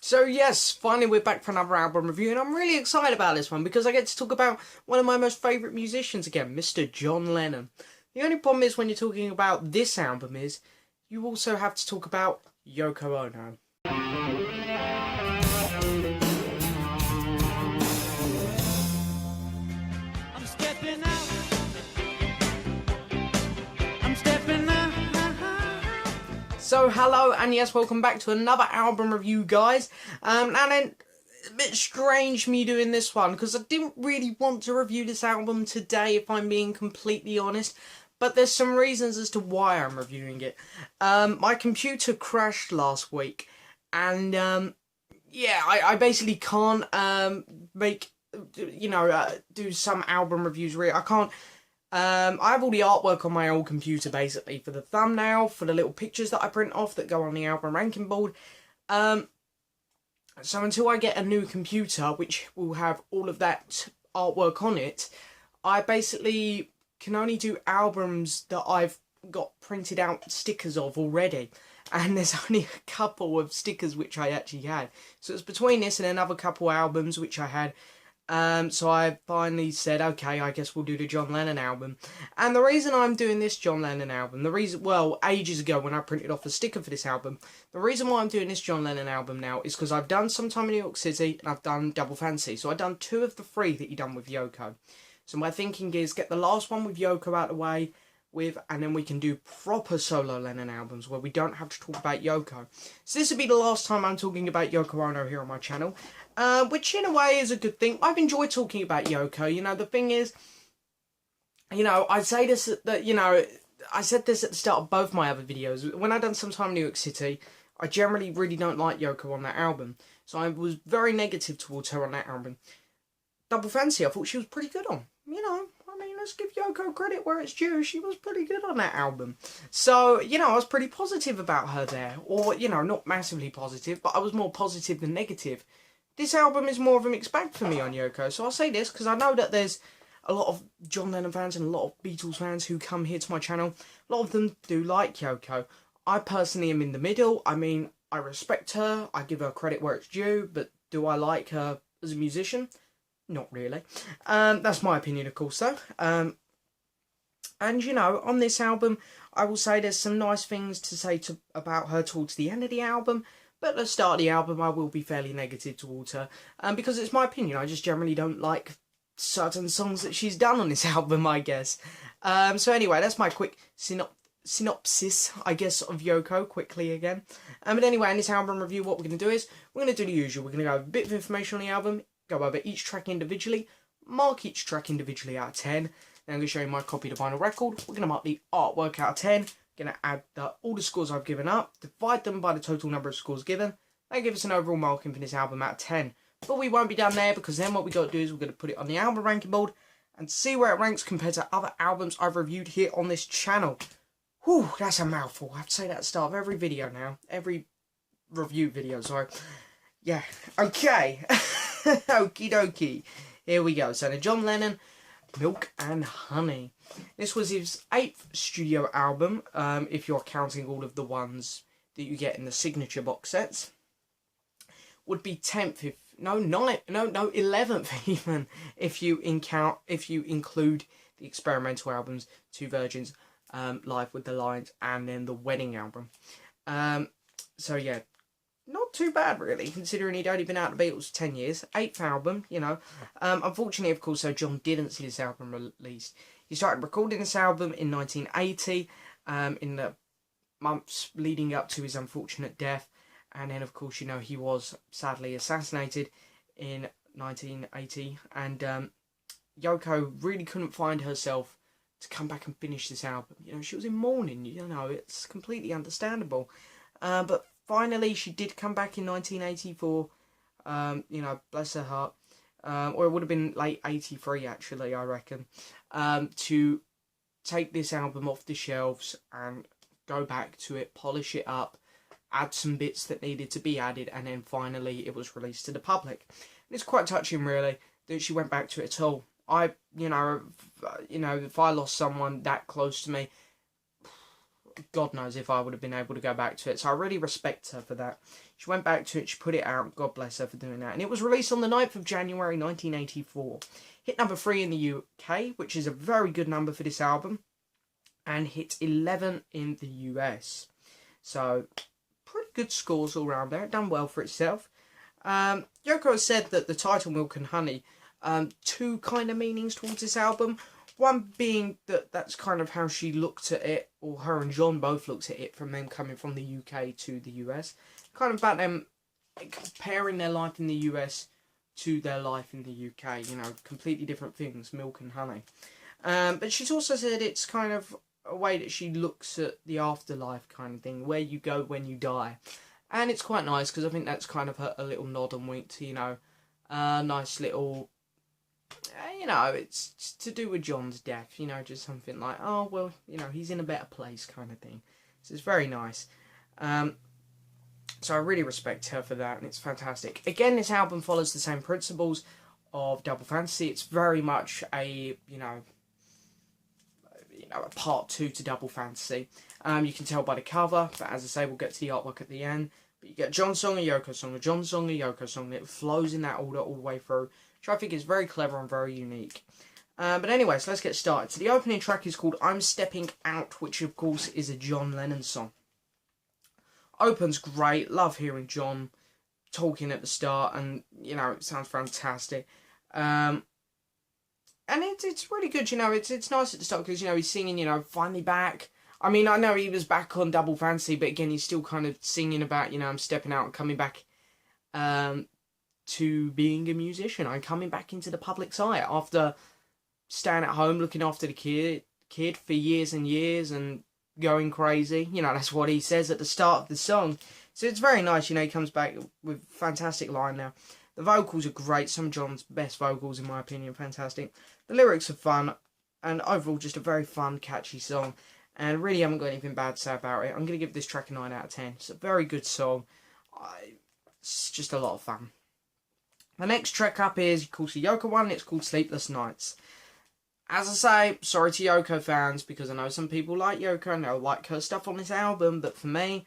So yes, finally we're back for another album review, and I'm really excited about this one because I get to talk about one of my most favourite musicians again, Mr. John Lennon. The only problem is when you're talking about this album is you also have to talk about Yoko Ono. So hello and yes, welcome back to another album review, guys. And then a bit strange me doing this one because I didn't really want to review this album today, if I'm being completely honest. But there's some reasons as to why I'm reviewing it. My computer crashed last week, and yeah, I basically can't make do some album reviews. Really, I can't. I have all the artwork on my old computer, basically, for the thumbnail, for the little pictures that I print off that go on the album ranking board. So until I get a new computer, which will have all of that artwork on it, I basically can only do albums that I've got printed out stickers of already. And there's only a couple of stickers which I actually had. So it's between this and another couple albums which I had. So I finally said, okay, I guess we'll do the John Lennon album. And the reason I'm doing this John Lennon album, ages ago when I printed off a sticker for this album, the reason why I'm doing this John Lennon album now is because I've done Sometime in New York City and I've done Double Fancy. So I've done 2 of the 3 that you've done with Yoko. So my thinking is get the last one with Yoko out of the way, and then we can do proper solo Lennon albums where we don't have to talk about Yoko. So this will be the last time I'm talking about Yoko Ono here on my channel, which in a way is a good thing. I've enjoyed talking about Yoko. You know, the thing is, I say this I said this at the start of both my other videos. When I done Sometime in New York City, I generally really don't like Yoko on that album, so I was very negative towards her on that album. Double Fancy, I thought she was pretty good on. Let's give Yoko credit where it's due. She was pretty good on that album. So, I was pretty positive about her there. Or, not massively positive, but I was more positive than negative. This album is more of a mixed bag for me on Yoko. So I'll say this, because I know that there's a lot of John Lennon fans and a lot of Beatles fans who come here to my channel. A lot of them do like Yoko. I personally am in the middle. I respect her. I give her credit where it's due. But do I like her as a musician? Not really. That's my opinion, of course, though. And, on this album, I will say there's some nice things to say about her towards the end of the album, but at the start of the album, I will be fairly negative towards her, because it's my opinion. I just generally don't like certain songs that she's done on this album, I guess. So anyway, that's my quick synopsis, I guess, of Yoko, quickly again. But anyway, in this album review, what we're going to do is, we're going to do the usual. We're going to go over a bit of information on the album, go over each track individually, mark each track individually out of 10. Then I'm going to show you my copy of the vinyl record. We're going to mark the artwork out of 10. Going to add all the scores I've given up, divide them by the total number of scores given, and give us an overall marking for this album out of 10. But we won't be done there, because then what we got to do is we're going to put it on the album ranking board and see where it ranks compared to other albums I've reviewed here on this channel. Whew, that's a mouthful. I have to say that at the start of every video now. Every review video, sorry. Yeah, okay. Okie dokie. Here we go. So the John Lennon, Milk and Honey. This was his 8th studio album, if you're counting all of the ones that you get in the signature box sets. Would be 10th, 11th even, if you include the experimental albums, Two Virgins, Live with the Lions, and then the Wedding album. So yeah. Not too bad, really, considering he'd only been out of the Beatles 10 years. 8th album, Unfortunately, of course, John didn't see this album released. He started recording this album in 1980, in the months leading up to his unfortunate death. And then, of course, he was sadly assassinated in 1980. And Yoko really couldn't find herself to come back and finish this album. She was in mourning, it's completely understandable. But finally, she did come back in 1984, bless her heart, or it would have been late 83, actually, I reckon, to take this album off the shelves and go back to it, polish it up, add some bits that needed to be added, and then finally it was released to the public. And it's quite touching, really, that she went back to it at all. If I lost someone that close to me, God knows if I would have been able to go back to it. So I really respect her for that. She went back to it, she put it out, God bless her for doing that. And it was released on the 9th of January 1984. Hit number 3 in the UK, which is a very good number for this album. And hit 11 in the US. So, pretty good scores all around there. It done well for itself. Yoko has said that the title, Milk and Honey, two kind of meanings towards this album. One being that that's kind of how she looked at it, or her and John both looked at it from them coming from the UK to the US. Kind of about them comparing their life in the US to their life in the UK. You know, completely different things, milk and honey. But she's also said it's kind of a way that she looks at the afterlife kind of thing, where you go when you die. And it's quite nice, because I think that's kind of a little nod and wink to, you know, a nice little... you know, it's to do with John's death, you know, just something like, oh, well, you know, he's in a better place kind of thing. So it's very nice. So I really respect her for that, and it's fantastic. Again, this album follows the same principles of Double Fantasy. It's very much a, you know, a part 2 to Double Fantasy. You can tell by the cover, but as I say, we'll get to the artwork at the end. But you get John's song, a Yoko song, a John song, a Yoko song. It flows in that order all the way through, which I think is very clever and very unique. But anyway, so let's get started. So the opening track is called I'm Stepping Out, which of course is a John Lennon song. Opens great, love hearing John talking at the start, and, you know, it sounds fantastic. And it's really good, you know, it's nice at the start, because, you know, he's singing, you know, finally back. I mean, I know he was back on Double Fantasy, but again, he's still kind of singing about, you know, I'm stepping out and coming back, to being a musician. I'm coming back into the public's eye after staying at home looking after the kid for years and years and going crazy. You know, that's what he says at the start of the song. So it's very nice, you know, he comes back with a fantastic line now. The vocals are great, some of John's best vocals in my opinion, fantastic. The lyrics are fun, and overall just a very fun, catchy song. And really haven't got anything bad to say about it. I'm going to give this track a 9 out of 10. It's a very good song. It's just a lot of fun. The next track up is, of course, a Yoko one. It's called Sleepless Nights. As I say, sorry to Yoko fans, because I know some people like Yoko and they'll like her stuff on this album. But for me,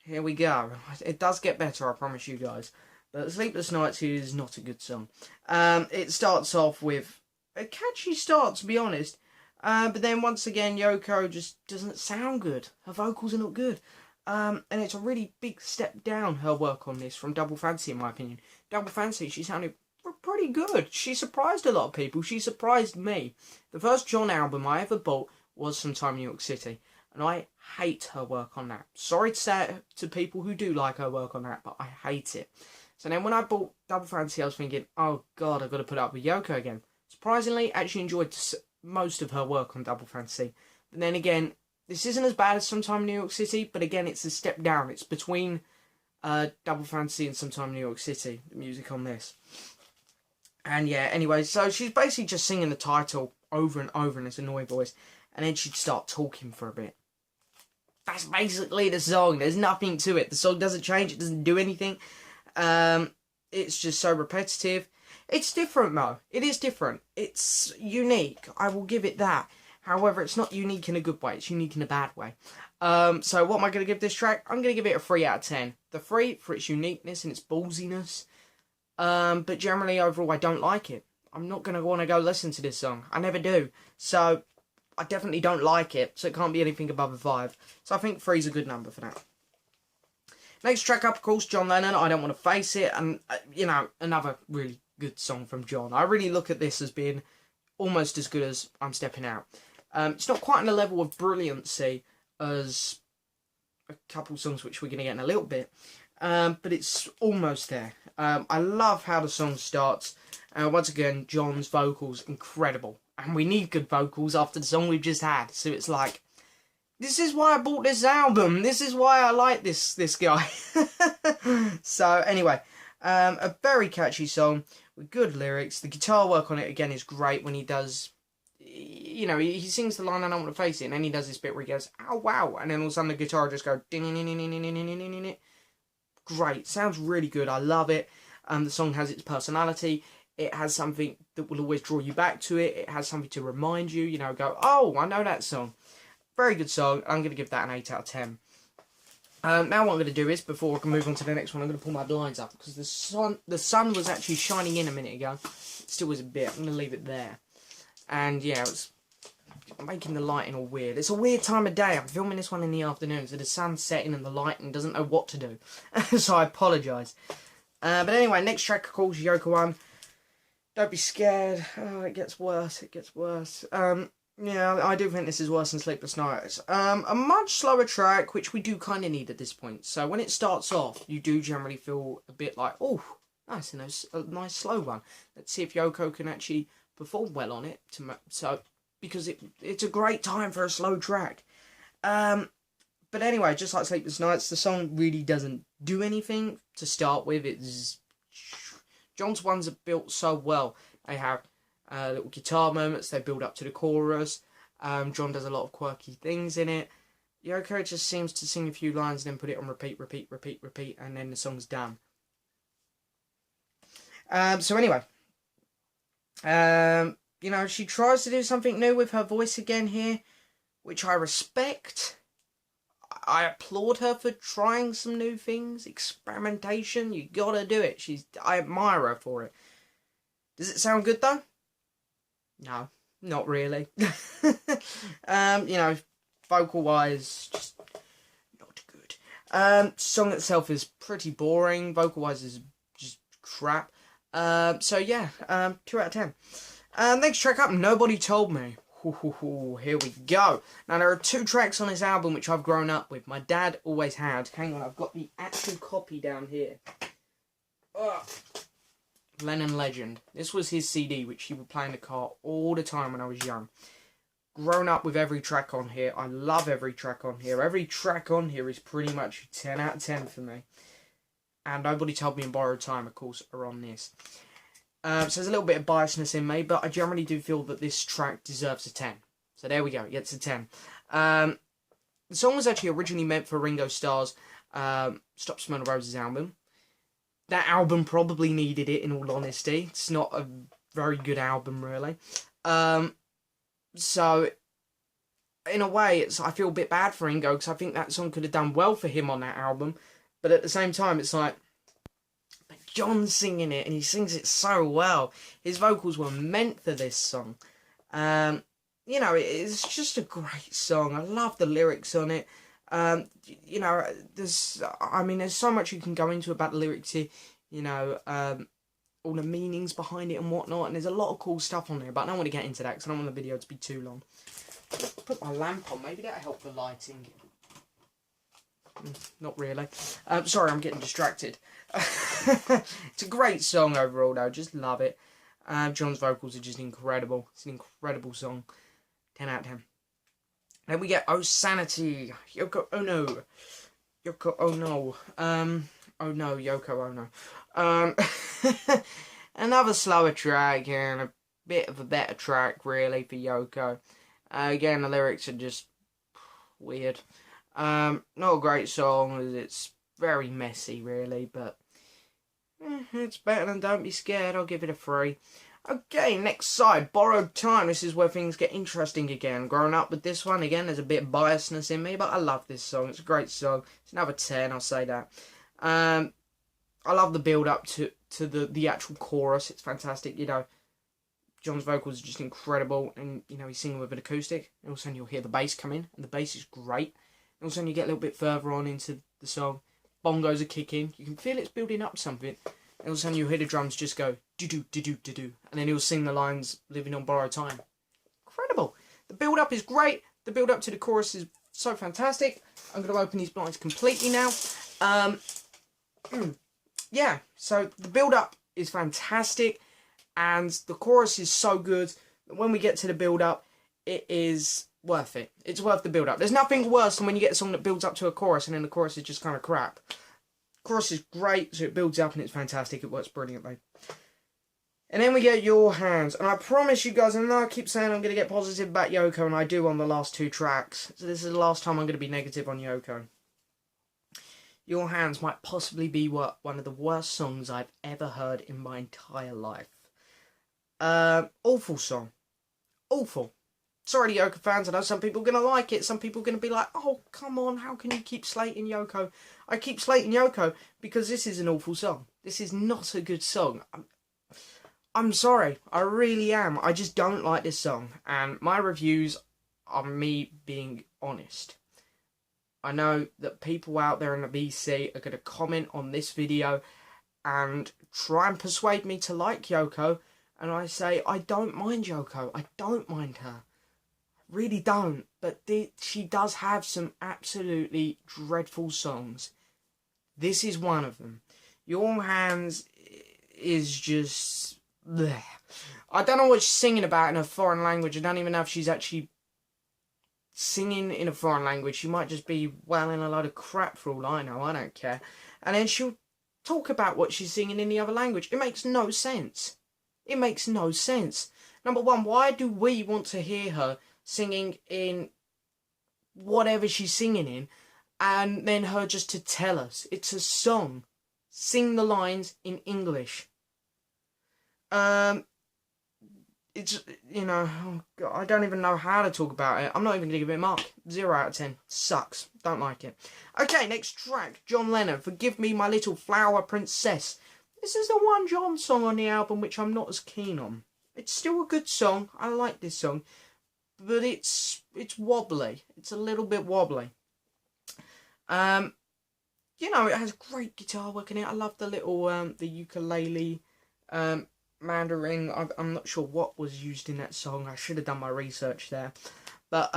here we go. It does get better, I promise you guys. But Sleepless Nights is not a good song. It starts off with a catchy start, to be honest. But then once again, Yoko just doesn't sound good. Her vocals are not good. And it's a really big step down, her work on this, from Double Fantasy, in my opinion. Double Fantasy, she sounded pretty good. She surprised a lot of people. She surprised me. The first John album I ever bought was Sometime in New York City. And I hate her work on that. Sorry to say it to people who do like her work on that, but I hate it. So then when I bought Double Fantasy, I was thinking, oh God, I've got to put up with Yoko again. Surprisingly, I actually enjoyed most of her work on Double Fantasy. But then again, this isn't as bad as Sometime in New York City, but again, it's a step down. It's between Double Fantasy and Sometime in New York City, the music on this. And yeah, anyway, so she's basically just singing the title over and over in this annoying voice, and then she'd start talking for a bit. That's basically the song. There's nothing to it. The song doesn't change. It doesn't do anything. It's just so repetitive. It's different though. It is different. It's unique. I will give it that. However, it's not unique in a good way. It's unique in a bad way. So what am I going to give this track? I'm going to give it a 3 out of 10. The 3 for its uniqueness and its ballsiness. But generally, overall, I don't like it. I'm not going to want to go listen to this song. I never do. So I definitely don't like it. So it can't be anything above a 5. So I think 3 is a good number for that. Next track up, of course, John Lennon, I Don't Want to Face It. And, you know, another really good song from John. I really look at this as being almost as good as I'm Stepping Out. It's not quite on the level of brilliancy as a couple songs which we're going to get in a little bit. But it's almost there. I love how the song starts. Once again, John's vocals, incredible. And we need good vocals after the song we've just had. So it's like, this is why I bought this album. This is why I like this guy. So anyway, a very catchy song with good lyrics. The guitar work on it, again, is great when he does... You know, he sings the line, I don't want to face it, and then he does this bit where he goes, oh wow, and then all of a sudden the guitar just goes, great, sounds really good, I love it. The song has its personality, it has something that will always draw you back to it, it has something to remind you, you know, go, oh, I know that song. Very good song. I'm going to give that an 8 out of 10. Now what I'm going to do is, before I can move on to the next one, I'm going to pull my blinds up, because the sun was actually shining in a minute ago. It still was a bit. I'm going to leave it there. And yeah, it's making the lighting all weird. It's a weird time of day. I'm filming this one in the afternoon, so the sun's setting and the lighting doesn't know what to do. So I apologise. But anyway, next track, of course, Yoko Ono. Don't be scared. Oh, it gets worse. It gets worse. Yeah, I do think this is worse than Sleepless Nights. A much slower track, which we do kind of need at this point. So when it starts off, you do generally feel a bit like, oh, nice, a nice slow one. Let's see if Yoko can actually perform well on it. Because it's a great time for a slow track. But anyway, just like Sleepless Nights, the song really doesn't do anything to start with. John's ones are built so well. They have little guitar moments, they build up to the chorus. John does a lot of quirky things in it. Yoko just seems to sing a few lines and then put it on repeat, and then the song's done. So anyway, you know, she tries to do something new with her voice again here, which I respect. I applaud her for trying some new things. Experimentation, you gotta do it. I admire her for it. Does it sound good though? No, not really. You know, vocal wise, just not good. Song itself is pretty boring. Vocal wise is just crap. So yeah, 2 out of 10. Next track up, Nobody Told Me. Here we go. Now, there are 2 tracks on this album which I've grown up with. My dad always had. Hang on, I've got the actual copy down here. Lennon Legend. This was his CD, which he would play in the car all the time when I was young. Grown up with every track on here. I love every track on here. Every track on here is pretty much 10 out of 10 for me. And Nobody Told Me and Borrowed Time, of course, are on this. So there's a little bit of biasness in me, but I generally do feel that this track deserves a 10. So there we go, it gets a 10. The song was actually originally meant for Ringo Starr's Stop Smelling Roses album. That album probably needed it, in all honesty. It's not a very good album, really. So, in a way, I feel a bit bad for Ringo, because I think that song could have done well for him on that album. But at the same time, it's like, John's singing it, and he sings it so well. His vocals were meant for this song. You know, it's just a great song. I love the lyrics on it. You know, there's so much you can go into about the lyrics here. You know, all the meanings behind it and whatnot. And there's a lot of cool stuff on there, but I don't want to get into that because I don't want the video to be too long. Put my lamp on, maybe that'll help the lighting. Not really. Sorry, I'm getting distracted. It's a great song overall, though. Just love it. John's vocals are just incredible. It's an incredible song. 10 out of 10. Then we get Oh Sanity. Yoko Ono. Yoko Ono. Oh no, Yoko Ono. Another slower track and a bit of a better track, really, for Yoko. Again, the lyrics are just weird. Not a great song. It's very messy, really, but it's better than Don't Be Scared. I'll give it a 3. Okay, next side, Borrowed Time. This is where things get interesting again. Growing up with this one, again, there's a bit of biasness in me, but I love this song. It's a great song. It's another 10, I'll say that. I love the build-up to the actual chorus. It's fantastic, you know. John's vocals are just incredible, and, you know, he's singing with an acoustic. And all of a sudden you'll hear the bass come in, and the bass is great. And all of a sudden you get a little bit further on into the song. Bongos are kicking. You can feel it's building up something. And all of a sudden you'll hear the drums just go do-do, do-do, do-do. And then he'll sing the lines, Living on Borrowed Time. Incredible. The build-up is great. The build-up to the chorus is so fantastic. I'm going to open these blinds completely now. Yeah, so the build-up is fantastic. And the chorus is so good that when we get to the build-up, it is worth it. It's worth the build-up. There's nothing worse than when you get a song that builds up to a chorus and then the chorus is just kind of crap. Chorus is great, so it builds up and it's fantastic. It works brilliantly. And then we get Your Hands. And I promise you guys, I know I keep saying I'm going to get positive about Yoko, and I do on the last 2 tracks. So this is the last time I'm going to be negative on Yoko. Your Hands might possibly be one of the worst songs I've ever heard in my entire life. Awful song. Awful. sorry to Yoko fans, I know some people are going to like it, some people are going to be like, oh, come on, how can you keep slating Yoko? I keep slating Yoko because this is an awful song. This is not a good song. I'm sorry, I really am. I just don't like this song, and my reviews are me being honest. I know that people out there in the BC are going to comment on this video and try and persuade me to like Yoko, and I say, I don't mind Yoko, I don't mind her. Really don't, but she does have some absolutely dreadful songs. This is one of them. Your Hands is just... bleh. I don't know what she's singing about in a foreign language. I don't even know if she's actually singing in a foreign language. She might just be wailing a load of crap for all I know. I don't care. And then she'll talk about what she's singing in the other language. It makes no sense. It makes no sense. Number one, why do we want to hear her singing in whatever she's singing in, and then her just to tell us it's a song? Sing the lines in English. It's, you know, oh God, I don't even know how to talk about it. I'm not even going to give it a mark. 0 out of 10. Sucks. Don't like it. Okay, next track. John Lennon, Forgive Me My Little Flower Princess. This is the one John song on the album which I'm not as keen on. It's still a good song. I like this song. But it's wobbly. It's a little bit wobbly. You know, it has great guitar work in it. I love the little, the ukulele, Mandarin. I'm not sure what was used in that song. I should have done my research there. But,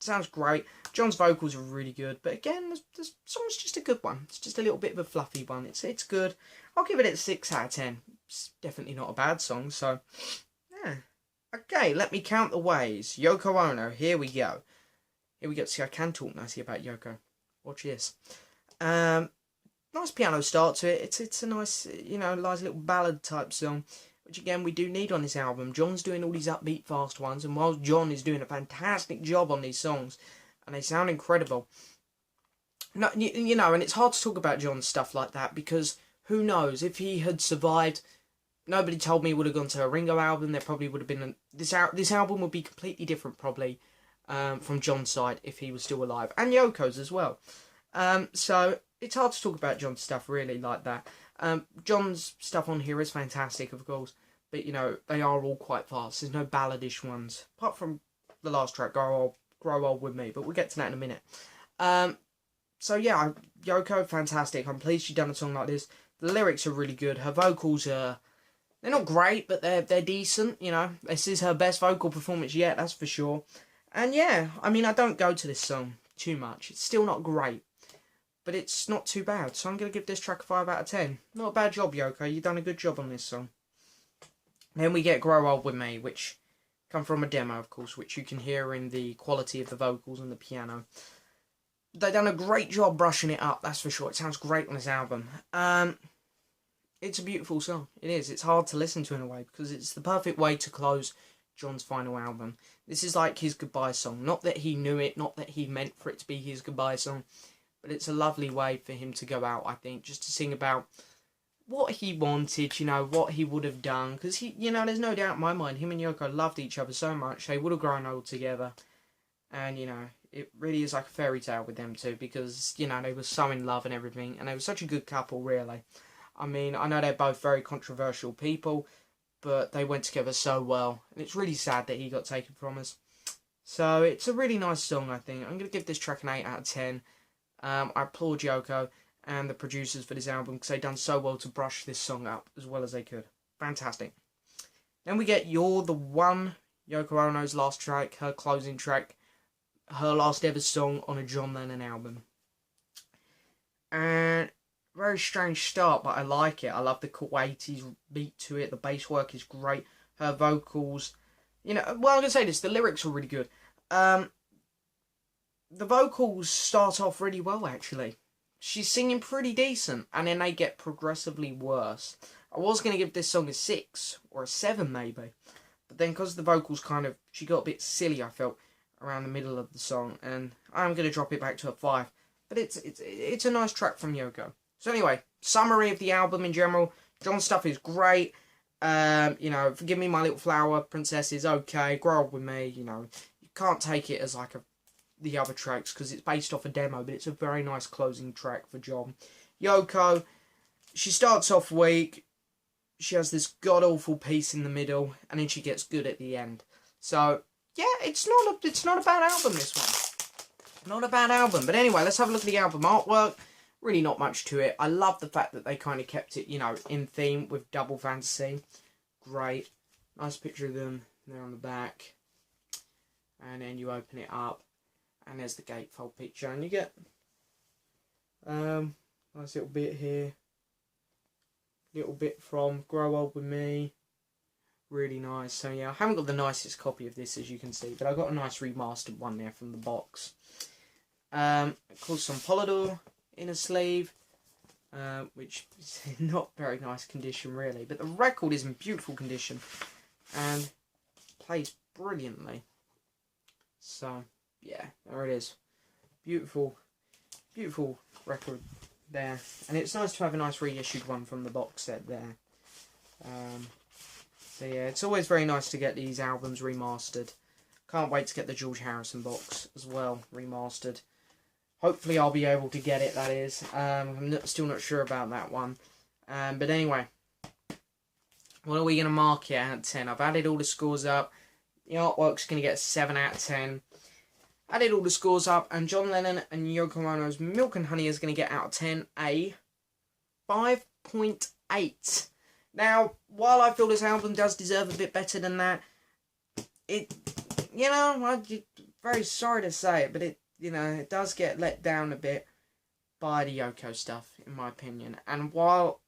sounds great. John's vocals are really good. But again, this song's just a good one. It's just a little bit of a fluffy one. It's good. I'll give it a 6 out of 10. It's definitely not a bad song, so, yeah. Okay, let me count the ways. Yoko Ono, here we go. Here we go. See, I can talk nicely about Yoko. Watch this. Nice piano start to it. It's a nice, you know, nice little ballad type song, which again we do need on this album. John's doing all these upbeat, fast ones, and while John is doing a fantastic job on these songs, and they sound incredible. No, you know, and it's hard to talk about John's stuff like that because who knows, if he had survived, nobody told me he would have gone to a Ringo album. There probably would have been this album would be completely different probably from John's side if he was still alive, and Yoko's as well. So it's hard to talk about John's stuff really like that. John's stuff on here is fantastic, of course, but you know they are all quite fast. There's no balladish ones apart from the last track, Grow Old With Me, but we'll get to that in a minute. So yeah, Yoko, fantastic. I'm pleased she's done a song like this. The lyrics are really good. Her vocals are, they're not great, but they're decent. You know, this is her best vocal performance yet, that's for sure. And yeah, I mean, I don't go to this song too much. It's still not great, but it's not too bad. So I'm going to give this track a 5 out of 10. Not a bad job, Yoko. You've done a good job on this song. Then we get Grow Old With Me, which come from a demo, of course, which you can hear in the quality of the vocals and the piano. They've done a great job brushing it up, that's for sure. It sounds great on this album. It's a beautiful song. It is. It's hard to listen to in a way because it's the perfect way to close John's final album. This is like his goodbye song. Not that he knew it, not that he meant for it to be his goodbye song, but it's a lovely way for him to go out, I think, just to sing about what he wanted, you know, what he would have done. Because, he, you know, there's no doubt in my mind, him and Yoko loved each other so much, they would have grown old together. And, you know, it really is like a fairy tale with them two because, you know, they were so in love and everything. And they were such a good couple, really. I mean, I know they're both very controversial people, but they went together so well. And it's really sad that he got taken from us. So, it's a really nice song, I think. I'm going to give this track an 8 out of 10. I applaud Yoko and the producers for this album because they've done so well to brush this song up as well as they could. Fantastic. Then we get You're the One, Yoko Ono's last track, her closing track, her last ever song on a John Lennon album. And very strange start, but I like it. I love the Kuwaiti beat to it. The bass work is great. Her vocals, you know, well, I'm going to say this, the lyrics are really good. The vocals start off really well, actually. She's singing pretty decent, and then they get progressively worse. I was going to give this song a 6, or a 7 maybe. But then, because the vocals she got a bit silly, I felt, around the middle of the song. And I'm going to drop it back to a 5. But it's a nice track from Yoko. So anyway, summary of the album in general. John's stuff is great. You know, Forgive Me My Little Flower Princess is okay. Grow Up With Me, you know. You can't take it as like the other tracks because it's based off a demo, but it's a very nice closing track for John. Yoko, she starts off weak. She has this god-awful piece in the middle, and then she gets good at the end. So, yeah, it's not a bad album, this one. Not a bad album. But anyway, let's have a look at the album artwork. Really not much to it. I love the fact that they kind of kept it, you know, in theme with Double Fantasy. Great. Nice picture of them there on the back. And then you open it up, and there's the gatefold picture, and you get nice little bit here. Little bit from Grow Old With Me. Really nice. So yeah, I haven't got the nicest copy of this, as you can see, but I got a nice remastered one there from the box. Of course, some Polydor inner sleeve, which is not very nice condition really, but the record is in beautiful condition and plays brilliantly. So yeah, there it is. Beautiful, beautiful record there, and it's nice to have a nice reissued one from the box set there. So yeah, it's always very nice to get these albums remastered. Can't wait to get the George Harrison box as well remastered. Hopefully I'll be able to get it, that is. I'm still not sure about that one. But anyway, what are we going to mark it out of 10? I've added all the scores up. The artwork's going to get a 7 out of 10. Added all the scores up, and John Lennon and Yoko Ono's Milk and Honey is going to get out of 10 a 5.8. Now, while I feel this album does deserve a bit better than that, it, you know, I'm very sorry to say it, but it, you know, it does get let down a bit by the Yoko stuff, in my opinion. And while,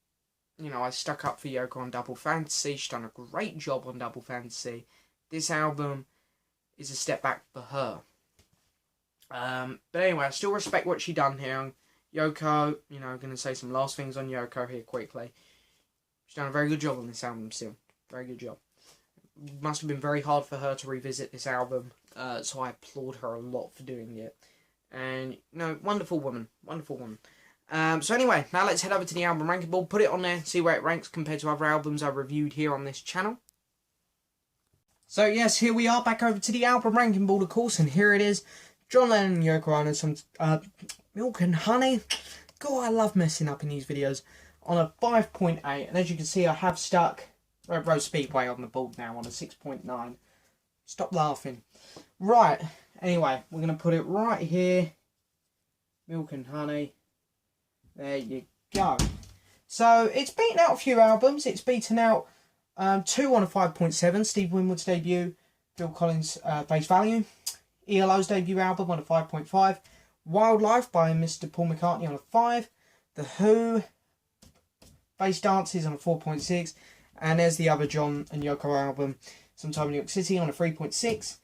you know, I stuck up for Yoko on Double Fantasy, she's done a great job on Double Fantasy, this album is a step back for her. But anyway, I still respect what she done here. Yoko, you know, I'm going to say some last things on Yoko here quickly. She's done a very good job on this album still. Very good job. Must have been very hard for her to revisit this album, so I applaud her a lot for doing it. And, you know, wonderful woman. Wonderful woman. So anyway, now let's head over to the album ranking board, put it on there, see where it ranks compared to other albums I've reviewed here on this channel. So yes, here we are, back over to the album ranking board, of course, and here it is. John Lennon and Yoko Ono, some Milk and Honey. God, I love messing up in these videos. On a 5.8, and as you can see, I have stuck Red Rose Speedway on the board now on a 6.9. Stop laughing. Right, anyway, we're going to put it right here. Milk and Honey. There you go. So, it's beaten out a few albums. It's beaten out 2 on a 5.7. Steve Winwood's debut. Phil Collins' Face Value. ELO's debut album on a 5.5. Wildlife by Mr. Paul McCartney on a 5. The Who, Face Dances on a 4.6. And there's the other John and Yoko album, Sometime in New York City on a 3.6.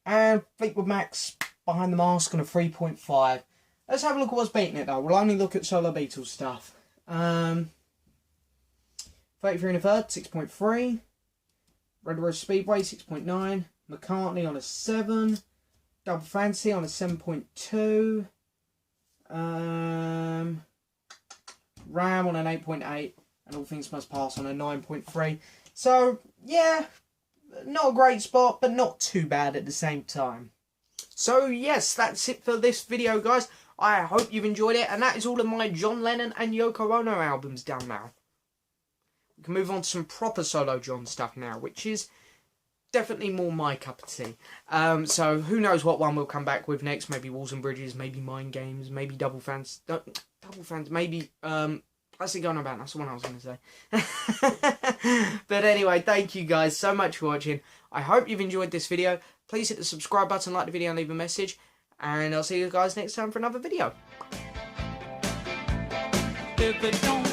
And Fleetwood Mac's Behind the Mask on a 3.5. Let's have a look at what's beating it though. We'll only look at solo Beatles stuff. 33 and a Third, 6.3. Red Rose Speedway, 6.9. McCartney on a 7. Double Fantasy on a 7.2. Ram on an 8.8. And All Things Must Pass on a 9.3. So, yeah, not a great spot, but not too bad at the same time. So, yes, that's it for this video, guys. I hope you've enjoyed it. And that is all of my John Lennon and Yoko Ono albums done now. We can move on to some proper solo John stuff now, which is definitely more my cup of tea. So who knows what one we'll come back with next? Maybe Walls and Bridges, maybe Mind Games, maybe Double Fans, maybe Plastic Ono Band. That's the one I was going to say. But anyway, thank you guys so much for watching. I hope you've enjoyed this video. Please hit the subscribe button, like the video, and leave a message. And I'll see you guys next time for another video. If it don't